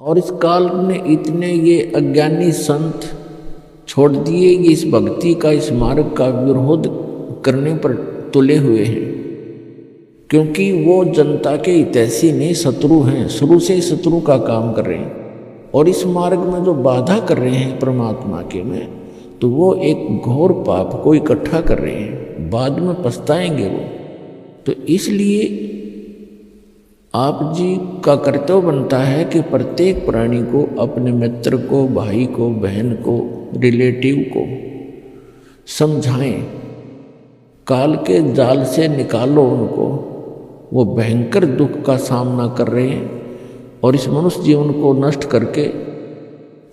और इस काल में इतने ये अज्ञानी संत छोड़ दिए, ये इस भक्ति का, इस मार्ग का विरोध करने पर तुले हुए हैं, क्योंकि वो जनता के हितैषी नहीं, शत्रु हैं, शुरू से ही शत्रु का काम कर रहे हैं। और इस मार्ग में जो बाधा कर रहे हैं परमात्मा के में, तो वो एक घोर पाप को इकट्ठा कर रहे हैं, बाद में पछताएंगे वो। तो इसलिए आप जी का कर्तव्य बनता है कि प्रत्येक प्राणी को, अपने मित्र को, भाई को, बहन को, रिलेटिव को समझाएं, काल के जाल से निकालो उनको। वो भयंकर दुख का सामना कर रहे हैं और इस मनुष्य जीवन को नष्ट करके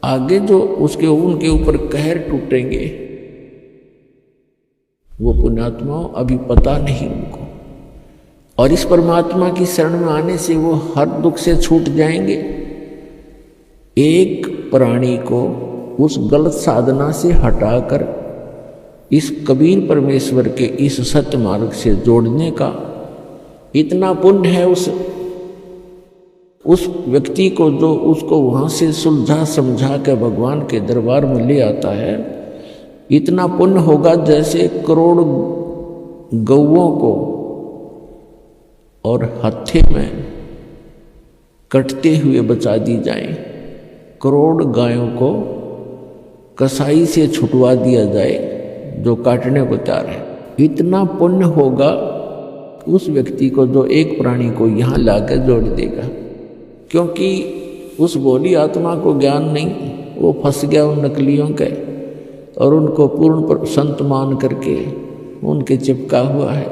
आगे जो उनके ऊपर कहर टूटेंगे, वो पुण्यात्माओं अभी पता नहीं उनको। और इस परमात्मा की शरण में आने से वो हर दुख से छूट जाएंगे। एक प्राणी को उस गलत साधना से हटाकर इस कबीर परमेश्वर के इस सत्य मार्ग से जोड़ने का इतना पुण्य है उस व्यक्ति को, जो उसको वहाँ से सुलझा समझा के भगवान के दरबार में ले आता है। इतना पुण्य होगा जैसे करोड़ गौओं को और हत्थे में कटते हुए बचा दी जाए, करोड़ गायों को कसाई से छुटवा दिया जाए जो काटने को तैयार है। इतना पुण्य होगा उस व्यक्ति को जो एक प्राणी को यहाँ लाकर जोड़ देगा, क्योंकि उस भोली आत्मा को ज्ञान नहीं, वो फंस गया उन नकलियों के और उनको पूर्ण संत मान करके उनके चिपका हुआ है।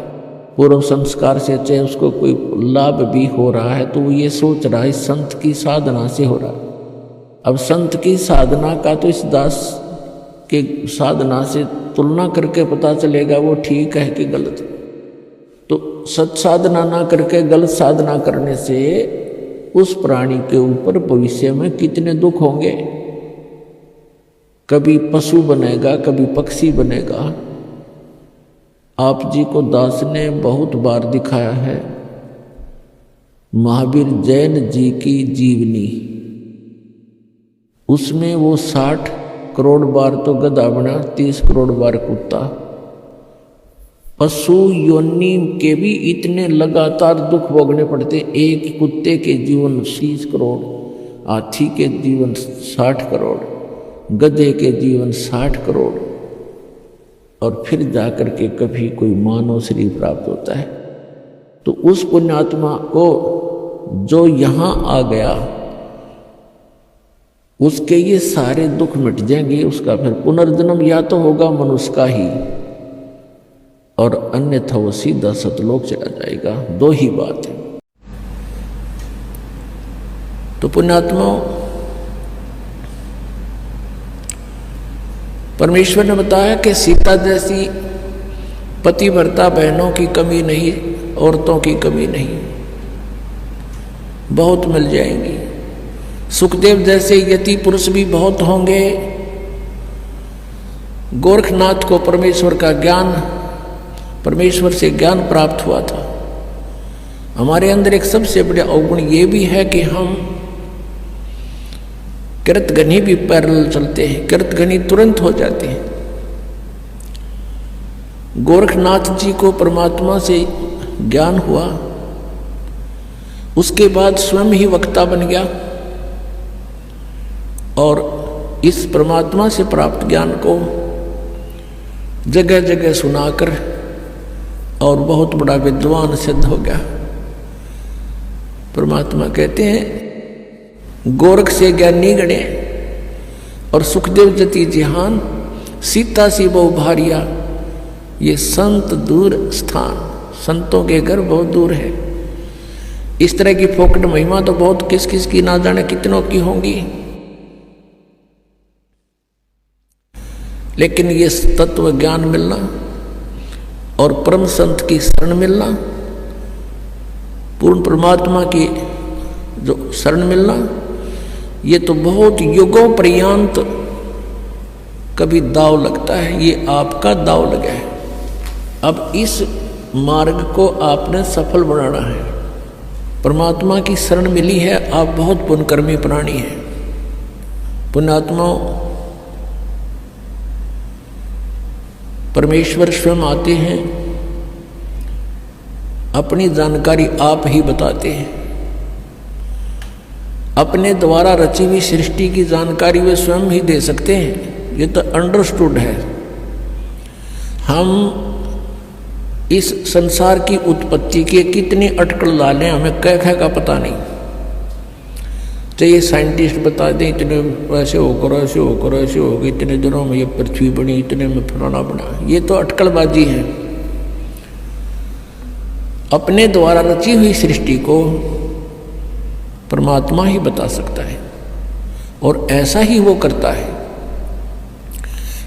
पूर्व संस्कार से चाहे उसको कोई लाभ भी हो रहा है तो वो ये सोच रहा है इस संत की साधना से हो रहा। अब संत की साधना का तो इस दास के साधना से तुलना करके पता चलेगा वो ठीक है कि गलत। तो सत साधना ना करके गलत साधना करने से उस प्राणी के ऊपर भविष्य में कितने दुख होंगे। कभी पशु बनेगा, कभी पक्षी बनेगा। आप जी को दास ने बहुत बार दिखाया है महावीर जैन जी की जीवनी, उसमें वो 60 करोड़ बार तो गधा बना, 30 करोड़ बार कुत्ता। पशु योनि के भी इतने लगातार दुख भोगने पड़ते। एक कुत्ते के जीवन 30 करोड़, हाथी के जीवन 60 करोड़, गधे के जीवन 60 करोड़, और फिर जाकर के कभी कोई मानव शरीर प्राप्त होता है। तो उस पुण्यात्मा को जो यहाँ आ गया उसके ये सारे दुख मिट जाएंगे। उसका फिर पुनर्जन्म या तो होगा मनुष्य का ही, और अन्यथा वो सीधा सतलोक चला जाएगा। दो ही बात है। तो पुण्यात्मा, परमेश्वर ने बताया कि सीता जैसी पतिव्रता बहनों की कमी नहीं, औरतों की कमी नहीं, बहुत मिल जाएंगी। सुखदेव जैसे यति पुरुष भी बहुत होंगे। गोरखनाथ को परमेश्वर का ज्ञान, परमेश्वर से ज्ञान प्राप्त हुआ था। हमारे अंदर एक सबसे बड़ा अवगुण ये भी है कि हम कृतघ्नी भी पैरेलल चलते हैं, कृतघ्नी तुरंत हो जाते हैं। गोरखनाथ जी को परमात्मा से ज्ञान हुआ, उसके बाद स्वयं ही वक्ता बन गया और इस परमात्मा से प्राप्त ज्ञान को जगह जगह सुनाकर और बहुत बड़ा विद्वान सिद्ध हो गया। परमात्मा कहते हैं गोरख से ज्ञानी गणे और सुखदेव जति जिहान, सीता सी बहु भारिया। ये संत दूर स्थान, संतों के घर बहुत दूर है। इस तरह की फोकट महिमा तो बहुत किस किस की ना जाने कितनों की होंगी, लेकिन ये तत्व ज्ञान मिलना और परम संत की शरण मिलना, पूर्ण परमात्मा की जो शरण मिलना, ये तो बहुत युगों पर्यंत कभी दाव लगता है। ये आपका दाव लगा है। अब इस मार्ग को आपने सफल बनाना है। परमात्मा की शरण मिली है, आप बहुत पुण्यकर्मी प्राणी हैं। पुण्यात्माओं, परमेश्वर स्वयं आते हैं, अपनी जानकारी आप ही बताते हैं। अपने द्वारा रची हुई सृष्टि की जानकारी वे स्वयं ही दे सकते हैं, ये तो अंडरस्टूड है। हम इस संसार की उत्पत्ति के कितने अटकल डालें, हमें कह का पता नहीं। चाहिए साइंटिस्ट बता दें इतने ऐसे होकर ऐसे होकर ऐसे होगा, इतने दिनों में ये पृथ्वी बनी, इतने में फलाना बना, ये तो अटकलबाजी है। अपने द्वारा रची हुई सृष्टि को परमात्मा ही बता सकता है और ऐसा ही वो करता है।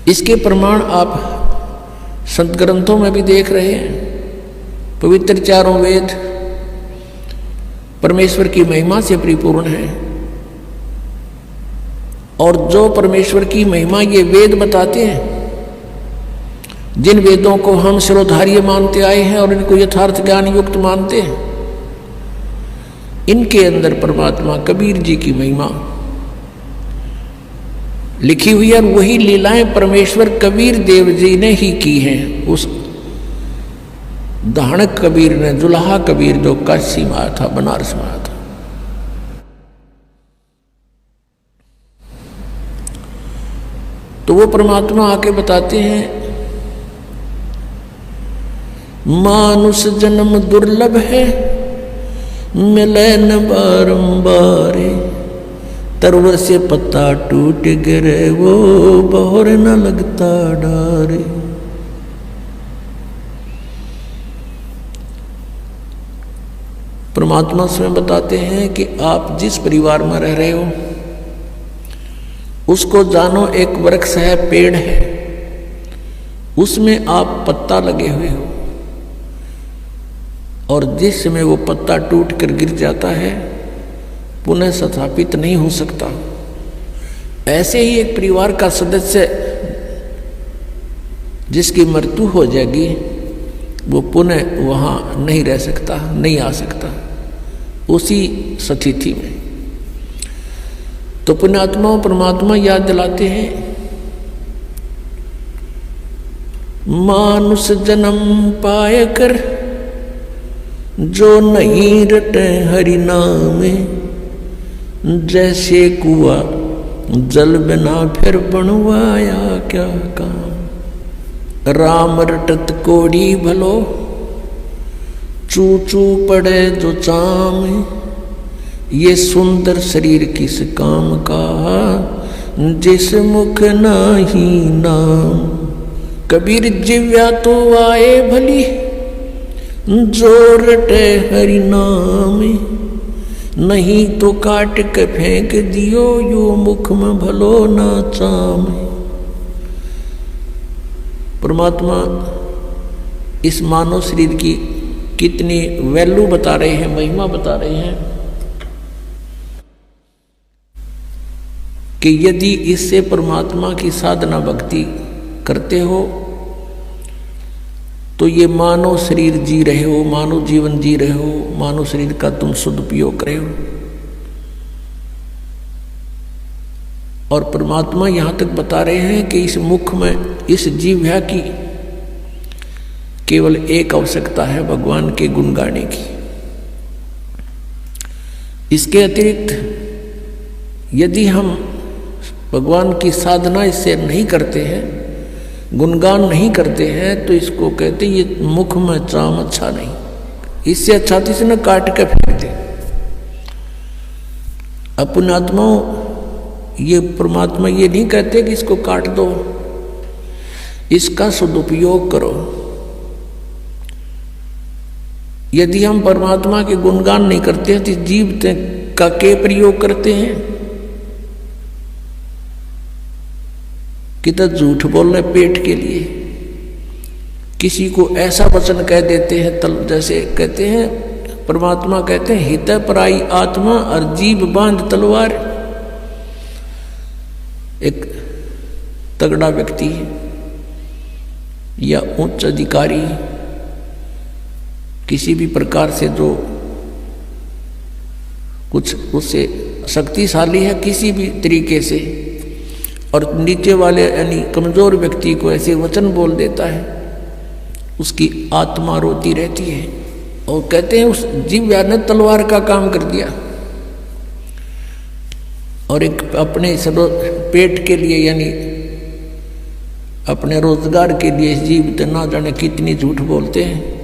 इसके प्रमाण आप संत ग्रंथों में भी देख रहे हैं। पवित्र चारों वेद परमेश्वर की महिमा से परिपूर्ण है और जो परमेश्वर की महिमा ये वेद बताते हैं, जिन वेदों को हम शिरोधार्य मानते आए हैं और इनको यथार्थ ज्ञान युक्त मानते हैं, इनके अंदर परमात्मा कबीर जी की महिमा लिखी हुई है और वही लीलाएं परमेश्वर कबीर देव जी ने ही की हैं। उस दाहणक कबीर ने, जुलाहा कबीर जो काशी में आया था, बनारस में आया था। तो वो परमात्मा आके बताते हैं, मानुष जन्म दुर्लभ है, मिले न बारंबार, तरवर से पत्ता टूट गिरे वो बहोर न लगता डारे। परमात्मा स्वयं बताते हैं कि आप जिस परिवार में रह रहे हो उसको जानो, एक वृक्ष है, पेड़ है, उसमें आप पत्ता लगे हुए हो और जिस समय वो पत्ता टूट कर गिर जाता है पुनः स्थापित नहीं हो सकता। ऐसे ही एक परिवार का सदस्य जिसकी मृत्यु हो जाएगी वो पुनः वहाँ नहीं रह सकता, नहीं आ सकता उसी स्थिति में। तो पुण्यात्माओं, परमात्मा याद दिलाते हैं, मानुष जन्म पाए कर जो नहीं रटे हरि नाम, जैसे कुआ जल बिना फिर बनवाया क्या काम। राम रटत कोड़ी भलो चू चू पड़े जो चाम, ये सुंदर शरीर किस काम का जिस मुख नाही नाम। कबीर जिव्या तो आए भली जो रटे हरि नाम, नहीं तो काट के फेंक दियो यो मुख में भलो ना चाम। परमात्मा इस मानव शरीर की कितनी वैल्यू बता रहे हैं, महिमा बता रहे हैं कि यदि इससे परमात्मा की साधना भक्ति करते हो तो ये मानव शरीर जी रहे हो, मानव जीवन जी रहे हो, मानव शरीर का तुम सदुपयोग करे हो। और परमात्मा यहां तक बता रहे हैं कि इस मुख में, इस जीव्या की केवल एक आवश्यकता है, भगवान के गुण गाने की। इसके अतिरिक्त यदि हम भगवान की साधना इससे नहीं करते हैं, गुणगान नहीं करते हैं, तो इसको कहते ये मुख में चाम अच्छा नहीं, इससे अच्छा तो इसे न काट के फेंक दे। अपने आत्माओं, ये परमात्मा ये नहीं कहते कि इसको काट दो, इसका सदुपयोग करो। यदि हम परमात्मा के गुणगान नहीं करते हैं तो जीव का के प्रयोग करते हैं कि तो झूठ बोल रहे पेट के लिए, किसी को ऐसा वचन कह देते हैं जैसे कहते हैं, परमात्मा कहते हैं हित पराई आत्मा और जीव बांध तलवार। एक तगड़ा व्यक्ति या उच्च अधिकारी किसी भी प्रकार से जो कुछ उससे शक्तिशाली है किसी भी तरीके से, और नीचे वाले यानी कमज़ोर व्यक्ति को ऐसे वचन बोल देता है, उसकी आत्मा रोती रहती है। और कहते हैं उस जिह्वा ने तलवार का काम कर दिया, और एक अपने पेट के लिए यानी अपने रोजगार के लिए जीव तो ना जाने कितनी झूठ बोलते हैं।